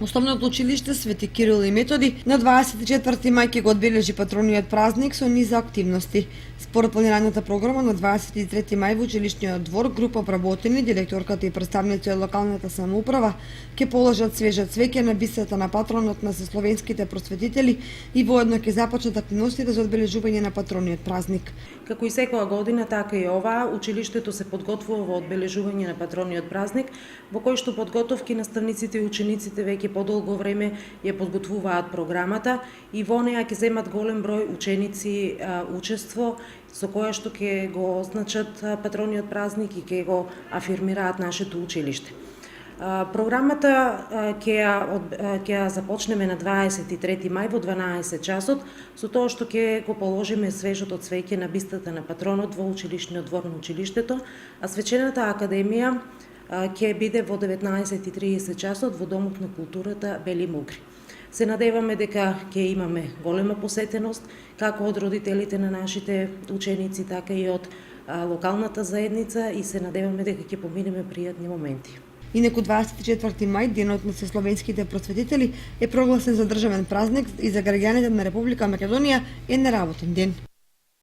Основното училиште Свети Кирил и Методи на 24 мај ќе го одбележи патрониот празник со низ активности. Според планираната програма на 23 мај во училишниот двор група вработени, директорката и представници од локалната самоуправа ќе положат свежа цвеќе на бистата на патронот на сословенските просветители и воедно ќе започнат активностите за одбележување на патрониот празник. Како и секоја година, така и оваа, училиштето се подготвува во одбележување на патрониот празник, во кој што подготовки наставниците и учениците веќе подолго време ја подготвуваат програмата и во неа ќе земат голем број ученици учество, со која што ќе го означат патрониот празник и ќе го афирмираат нашето училиште. Програмата ќе ја започнеме на 23 мај во 12 часот, со тоа што ќе го положиме свежото цвеќе на бистата на патронот во училишниот двор на училиштето, а свечената академија ќе биде во 19:30 часот во Домот на културата Бели Мугри. Се надеваме дека ќе имаме голема посетеност, како од родителите на нашите ученици, така и од локалната заедница и се надеваме дека ќе поминеме пријатни моменти. Инаку 24 мај, денот на сословенските просветители, е прогласен за државен празник и за граѓаните на Република Македонија е неработен ден.